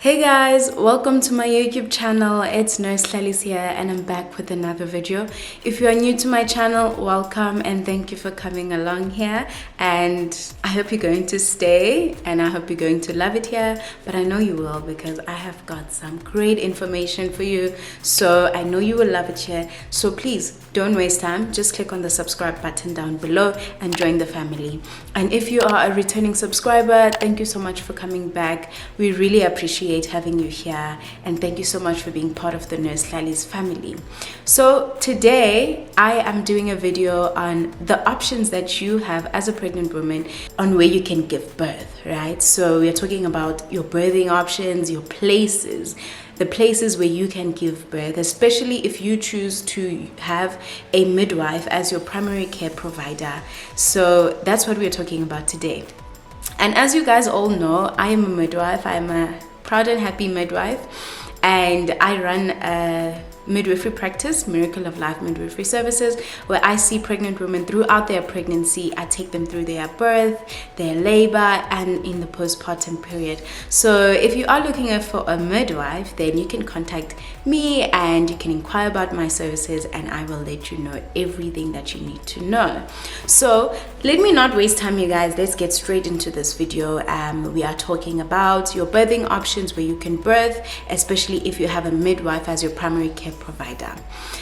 Hey guys, welcome to my YouTube channel. It's Nurse Hlalis here and I'm back with another video. If you are new to my channel, welcome and thank you for coming along here, and I hope you're going to stay and I hope you're going to love it here, but I know you will because I have got some great information for you, so I know you will love it here. So please don't waste time, just click on the subscribe button down below and join the family. And if you are a returning subscriber, thank you so much for coming back. We really appreciate having you here, and thank you so much for being part of the Nurse Hlalis family. So today I am doing a video on the options that you have as a pregnant woman on where you can give birth, right? So we're talking about your birthing options, your places, the places where you can give birth, especially if you choose to have a midwife as your primary care provider. So that's what we're talking about today. And as you guys all know, I am a midwife. I'm a proud and happy midwife, and I run a midwifery practice, Miracle of Life Midwifery Services, where I see pregnant women throughout their pregnancy. I take them through their birth, their labor, and in the postpartum period. So if you are looking for a midwife, then you can contact me and you can inquire about my services, and I will let you know everything that you need to know. So let me not waste time, you guys. Let's get straight into this video. We are talking about your birthing options where you can birth, especially if you have a midwife as your primary care provider.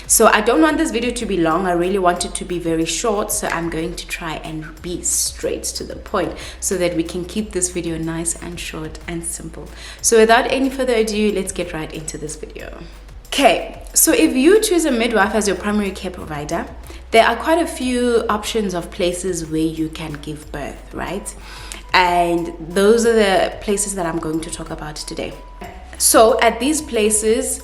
So I don't want this video to be long. I really want it to be very short, so I'm going to try and be straight to the point so that we can keep this video nice and short and simple. So without any further ado, let's get right into this video. Okay, so if you choose a midwife as your primary care provider, there are quite a few options of places where you can give birth, right? And those are the places that I'm going to talk about today. So at these places,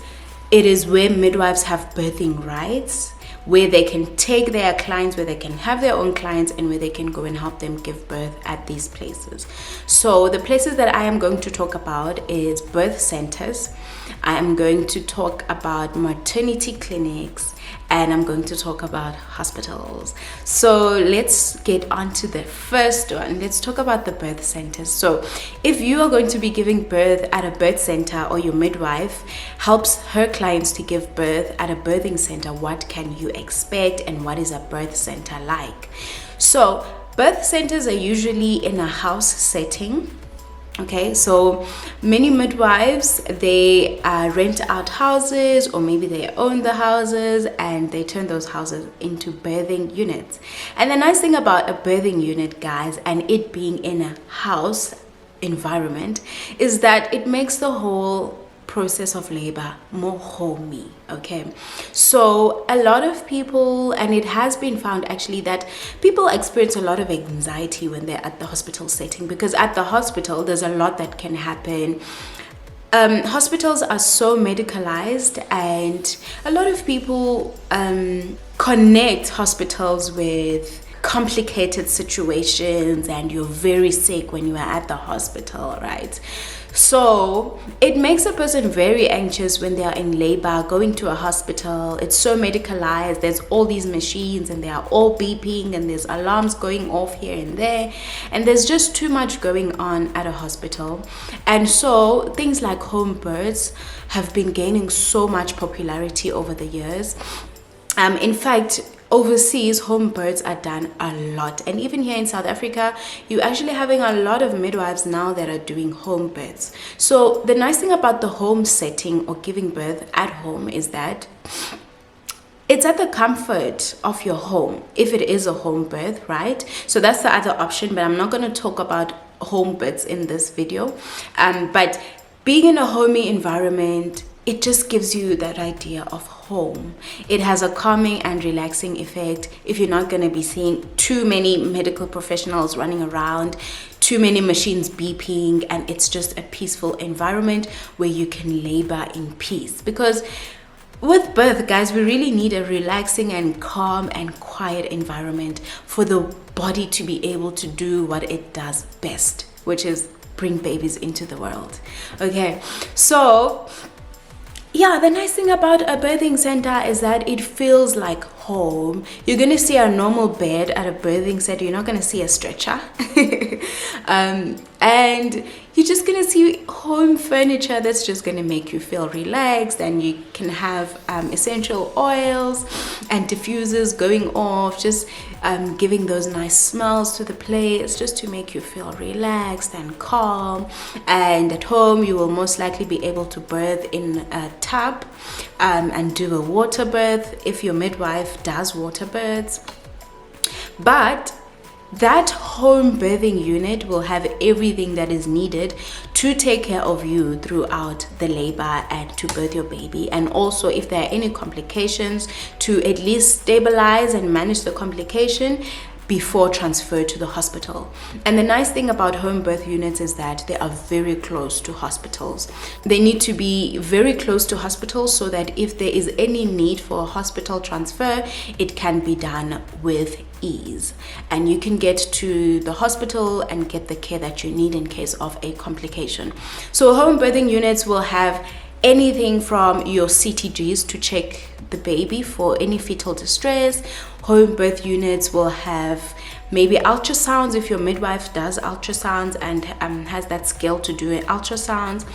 it is where midwives have birthing rights, where they can take their clients, where they can have their own clients, and where they can go and help them give birth at these places. So the places that I am going to talk about is birth centers. I am going to talk about maternity clinics, and I'm going to talk about hospitals. So let's get on to the first one. Let's talk about the birth centers. So if you are going to be giving birth at a birth center, or your midwife helps her clients to give birth at a birthing center, what can you expect and what is a birth center like? So birth centers are usually in a house setting. Okay, so many midwives, they rent out houses, or maybe they own the houses, and they turn those houses into birthing units. And the nice thing about a birthing unit, guys, and it being in a house environment, is that it makes the whole process of labor more homey. Okay, so a lot of people, and it has been found actually that people experience a lot of anxiety when they're at the hospital setting, because at the hospital there's a lot that can happen. Hospitals are so medicalized, and a lot of people connect hospitals with complicated situations, and you're very sick when you are at the hospital, right? So it makes a person very anxious when they are in labor, going to a hospital. It's so medicalized. There's all these machines and they are all beeping, and there's alarms going off here and there, and there's just too much going on at a hospital. And so things like home births have been gaining so much popularity over the years. In fact, overseas, home births are done a lot, and even here in South Africa, you're actually having a lot of midwives now that are doing home births. So the nice thing about the home setting, or giving birth at home, is that it's at the comfort of your home, if it is a home birth, right? So that's the other option, but I'm not going to talk about home births in this video. But being in a homey environment, it just gives you that idea of home. It has a calming and relaxing effect if you're not going to be seeing too many medical professionals running around, too many machines beeping, and it's just a peaceful environment where you can labor in peace. Because with birth, guys, we really need a relaxing and calm and quiet environment for the body to be able to do what it does best, which is bring babies into the world. Okay, so yeah, the nice thing about a birthing center is that it feels like home. You're going to see a normal bed at a birthing center. You're not going to see a stretcher. And you're just gonna see home furniture that's just gonna make you feel relaxed, and you can have essential oils and diffusers going off, just giving those nice smells to the place, just to make you feel relaxed and calm. And at home, you will most likely be able to birth in a tub and do a water birth if your midwife does water births. But that home birthing unit will have everything that is needed to take care of you throughout the labor and to birth your baby, and also if there are any complications, to at least stabilize and manage the complication before transfer to the hospital. And the nice thing about home birth units is that they are very close to hospitals. They need to be very close to hospitals so that if there is any need for a hospital transfer, it can be done with ease, and you can get to the hospital and get the care that you need in case of a complication. So home birthing units will have anything from your CTGs to check the baby for any fetal distress. Home birth units will have maybe ultrasounds if your midwife does ultrasounds and has that skill to do ultrasounds.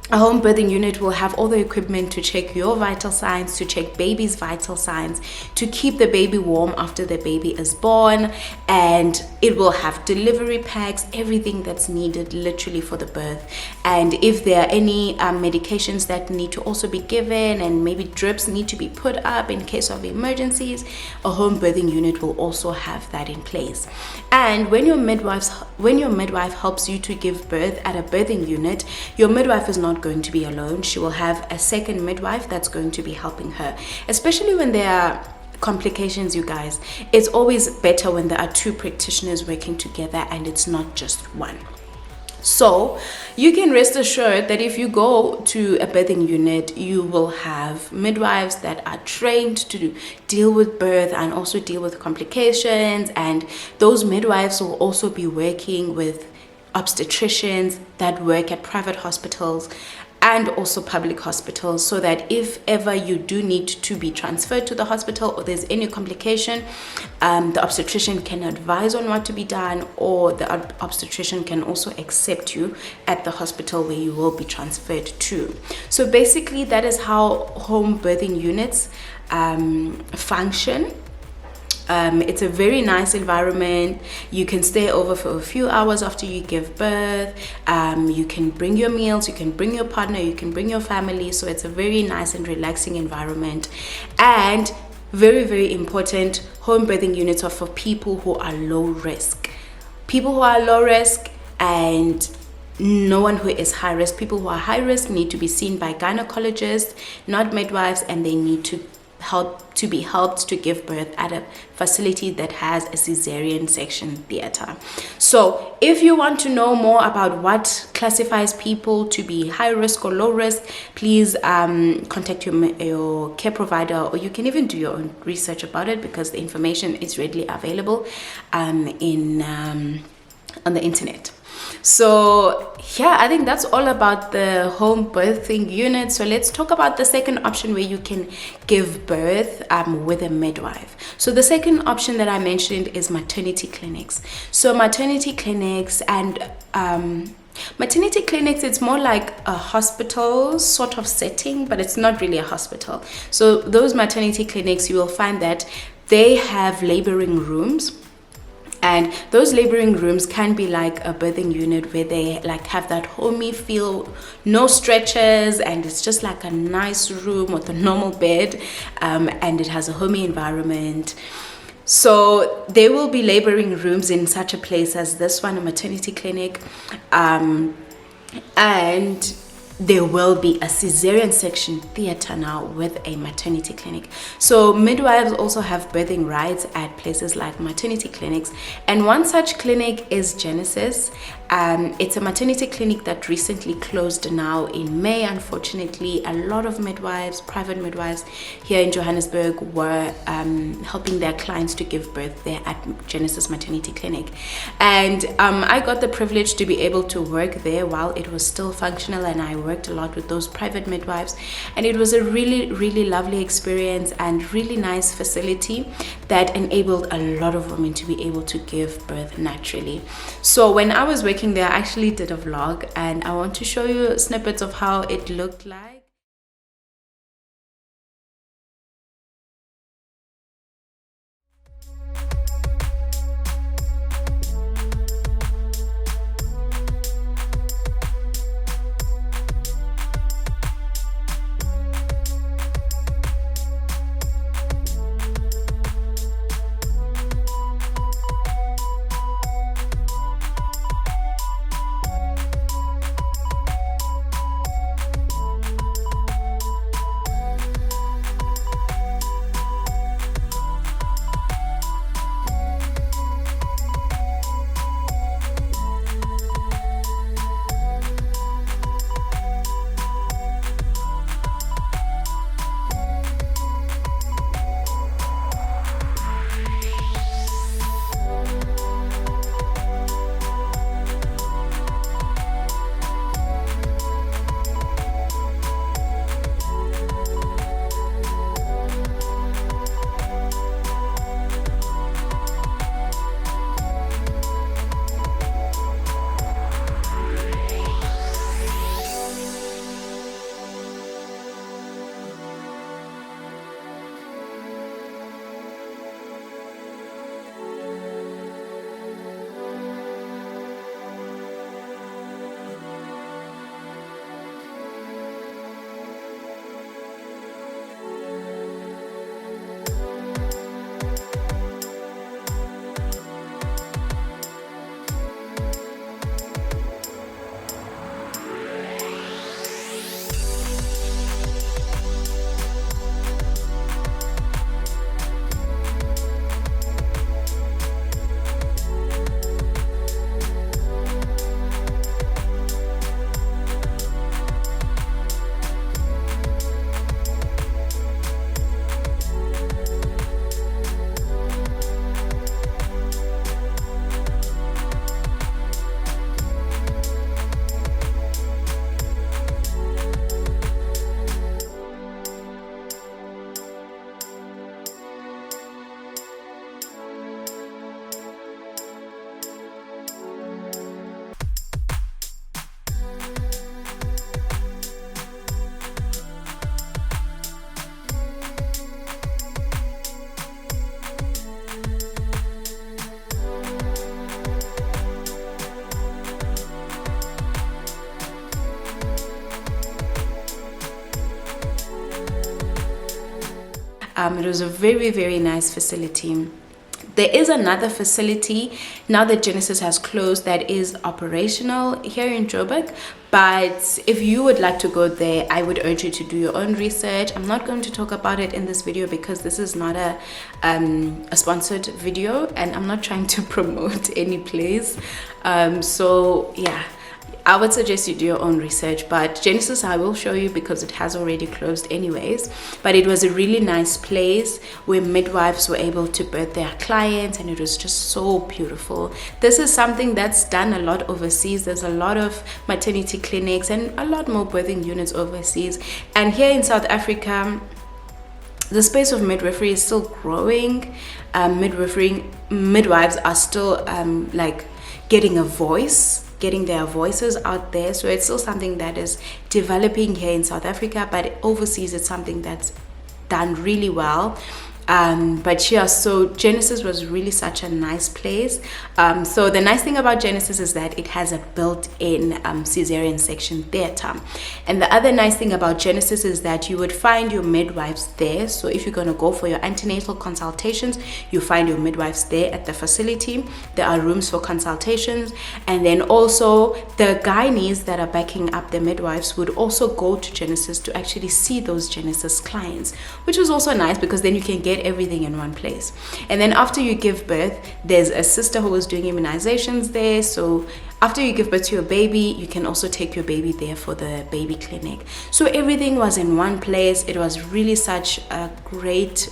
A home birthing unit will have all the equipment to check your vital signs, to check baby's vital signs, to keep the baby warm after the baby is born, and it will have delivery packs, everything that's needed literally for the birth. And if there are any medications that need to also be given, and maybe drips need to be put up in case of emergencies, a home birthing unit will also have that in place. And when your midwife helps you to give birth at a birthing unit, your midwife is not going to be alone. She will have a second midwife that's going to be helping her, especially when there are complications, you guys. It's always better when there are two practitioners working together and it's not just one. So you can rest assured that if you go to a birthing unit, you will have midwives that are trained to deal with birth and also deal with complications, and those midwives will also be working with obstetricians that work at private hospitals and also public hospitals, so that if ever you do need to be transferred to the hospital or there's any complication, the obstetrician can advise on what to be done, or the obstetrician can also accept you at the hospital where you will be transferred to. So basically that is how home birthing units function. It's a very nice environment. You can stay over for a few hours after you give birth. You can bring your meals, you can bring your partner, you can bring your family. So it's a very nice and relaxing environment. And very, very important, home birthing units are for people who are low risk. People who are low risk and no one who is high risk. People who are high risk need to be seen by gynecologists, not midwives, and they need to be helped to give birth at a facility that has a cesarean section theater. So if you want to know more about what classifies people to be high risk or low risk, please contact your care provider, or you can even do your own research about it, because the information is readily available on the internet. So yeah, I think that's all about the home birthing unit. So let's talk about the second option where you can give birth with a midwife. So the second option that I mentioned is maternity clinics. So maternity clinics and maternity clinics, it's more like a hospital sort of setting, but it's not really a hospital. So those maternity clinics, you will find that they have laboring rooms. And those laboring rooms can be like a birthing unit, where they like have that homey feel, no stretchers, and it's just like a nice room with a normal bed, and it has a homey environment. So there will be laboring rooms in such a place as this one, a maternity clinic, and there will be a cesarean section theater now with a maternity clinic. So midwives also have birthing rights at places like maternity clinics, and one such clinic is Genesis. It's a maternity clinic that recently closed now in May. Unfortunately, a lot of midwives, private midwives here in Johannesburg, were helping their clients to give birth there at Genesis Maternity Clinic, and I got the privilege to be able to work there while it was still functional, and I worked a lot with those private midwives, and it was a really, really lovely experience and really nice facility that enabled a lot of women to be able to give birth naturally. So when I was working working there, I actually did a vlog, and I want to show you snippets of how it looked like. It was a very, very nice facility. There is another facility now that Genesis has closed that is operational here in Joburg, but if you would like to go there, I would urge you to do your own research. I'm not going to talk about it in this video because this is not a sponsored video, and I'm not trying to promote any place. So yeah, I would suggest you do your own research, but Genesis I will show you because it has already closed anyways. But it was a really nice place where midwives were able to birth their clients, and it was just so beautiful. This is something that's done a lot overseas. There's a lot of maternity clinics and a lot more birthing units overseas, and here in South Africa the space of midwifery is still growing. Midwives are still like getting their voices out there, so it's still something that is developing here in South Africa, but overseas it's something that's done really well. But yeah, so Genesis was really such a nice place. So the nice thing about Genesis is that it has a built-in cesarean section theater, and the other nice thing about Genesis is that you would find your midwives there. So if you're going to go for your antenatal consultations, you find your midwives there at the facility. There are rooms for consultations, and then also the gynaes that are backing up the midwives would also go to Genesis to actually see those Genesis clients, which was also nice because then you can get everything in one place. And then after you give birth, there's a sister who is doing immunizations there, so after you give birth to your baby, you can also take your baby there for the baby clinic. So everything was in one place. It was really such a great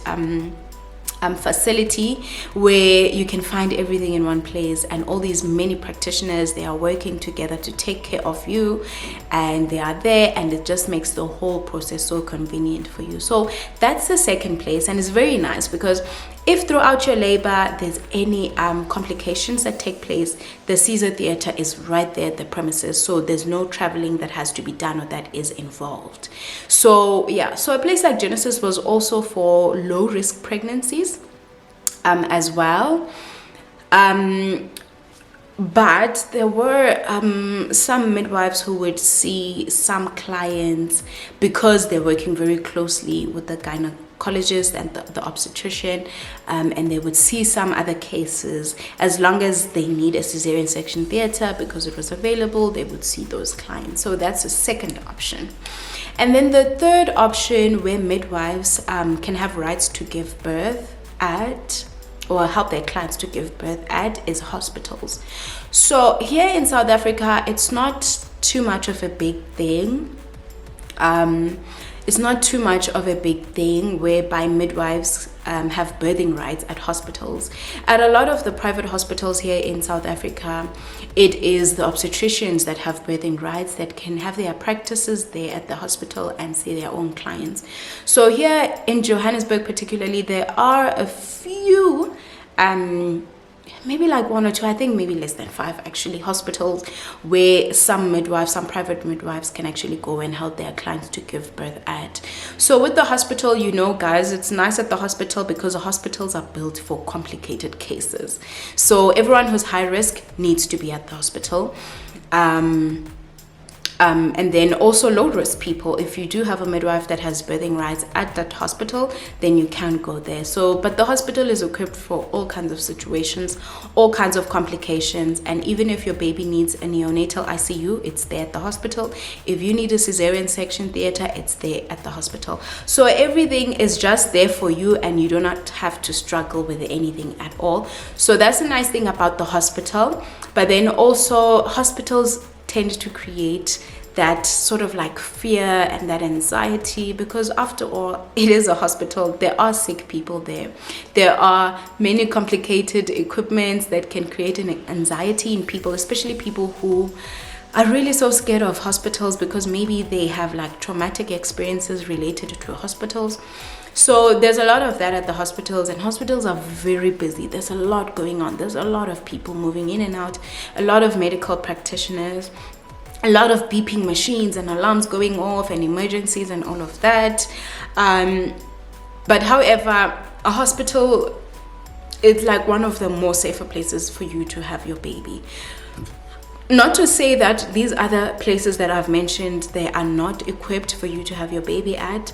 facility where you can find everything in one place, and all these many practitioners, they are working together to take care of you, and they are there, and it just makes the whole process so convenient for you. So that's the second place, and it's very nice because If throughout your labor there's any complications that take place, the Caesar theater is right there at the premises, so there's no traveling that has to be done or that is involved. So yeah, so a place like Genesis was also for low risk pregnancies as well. But there were some midwives who would see some clients because they're working very closely with the gynecologist and the obstetrician, and they would see some other cases. As long as they need a cesarean section theater because it was available, they would see those clients. So that's a second option. And then the third option, where midwives can have rights to give birth at or help their clients to give birth at, is hospitals. So here in South Africa, it's not too much of a big thing. It's not too much of a big thing whereby midwives have birthing rights at hospitals. At a lot of the private hospitals here in South Africa, it is the obstetricians that have birthing rights, that can have their practices there at the hospital and see their own clients. So here in Johannesburg particularly, there are a few maybe like one or two, I think maybe less than 5 actually, hospitals where some midwives, some private midwives can actually go and help their clients to give birth at. So with the hospital, you know guys, it's nice at the hospital because the hospitals are built for complicated cases. So everyone who's high risk needs to be at the hospital. And then also low risk people, if you do have a midwife that has birthing rights at that hospital, then you can go there. So but the hospital is equipped for all kinds of situations, all kinds of complications, and even if your baby needs a neonatal ICU, it's there at the hospital. If you need a cesarean section theater, it's there at the hospital. So everything is just there for you and you do not have to struggle with anything at all. So that's a nice thing about the hospital. But then also hospitals tend to create that sort of like fear and that anxiety, because after all, it is a hospital. There are sick people there. There are many complicated equipments that can create an anxiety in people, especially people who are really so scared of hospitals because maybe they have like traumatic experiences related to hospitals. So there's a lot of that at the hospitals, and hospitals are very busy. There's a lot going on. There's a lot of people moving in and out, a lot of medical practitioners, a lot of beeping machines and alarms going off and emergencies and all of that. But however, a hospital is like one of the more safer places for you to have your baby. Not to say that these other places that I've mentioned, they are not equipped for you to have your baby at.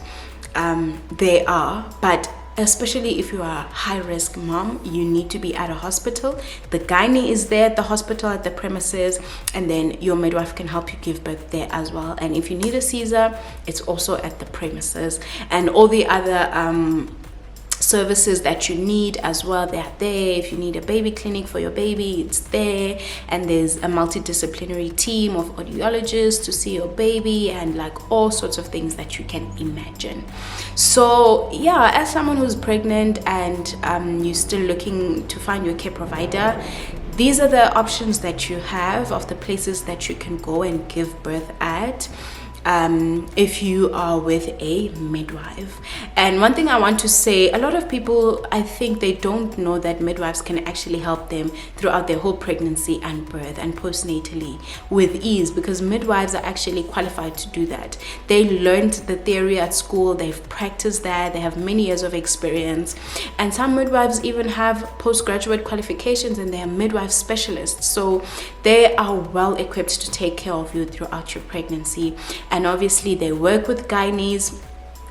They are, but especially if you are a high-risk mom, you need to be at a hospital. The gynae is there at the hospital, at the premises, and then your midwife can help you give birth there as well. And if you need a Caesar, it's also at the premises. And all the other services that you need as well, they're there. If you need a baby clinic for your baby, it's there. And there's a multidisciplinary team of audiologists to see your baby and like all sorts of things that you can imagine. So yeah, as someone who's pregnant and you're still looking to find your care provider, these are the options that you have of the places that you can go and give birth at. If you are with a midwife. And one thing I want to say, a lot of people, I think they don't know that midwives can actually help them throughout their whole pregnancy and birth and postnatally with ease, because midwives are actually qualified to do that. They learned the theory at school, they've practiced that, they have many years of experience, and some midwives even have postgraduate qualifications and they are midwife specialists. So they are well equipped to take care of you throughout your pregnancy. And obviously they work with gynaes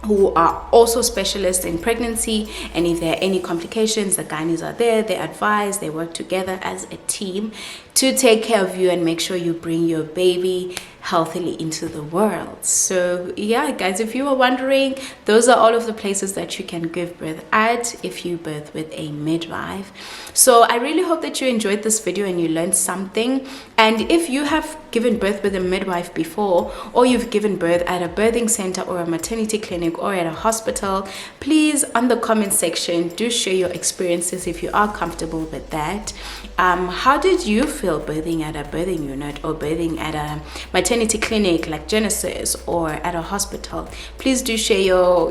who are also specialists in pregnancy, and if there are any complications, the gynaes are there, they advise, they work together as a team to take care of you and make sure you bring your baby healthily into the world. So yeah guys, if you were wondering, those are all of the places that you can give birth at if you birth with a midwife. So I really hope that you enjoyed this video and you learned something. And if you have given birth with a midwife before, or you've given birth at a birthing center or a maternity clinic or at a hospital, please on the comment section do share your experiences if you are comfortable with that. How did you feel birthing at a birthing unit or birthing at a maternity maternity clinic like Genesis or at a hospital, please do share your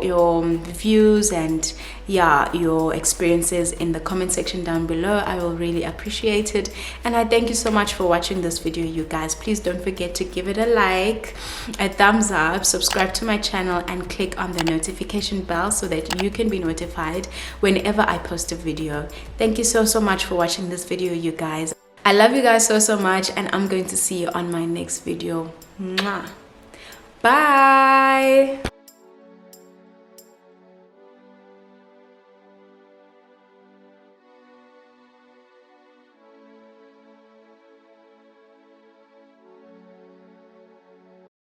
views and your experiences in the comment section down below. I will really appreciate it, and I thank you so much for watching this video, you guys. Please don't forget to give it a like, a thumbs up, subscribe to my channel, and click on the notification bell so that you can be notified whenever I post a video. Thank you so much for watching this video, you guys. I love you guys so much, and I'm going to see you on my next video. Mwah. Bye.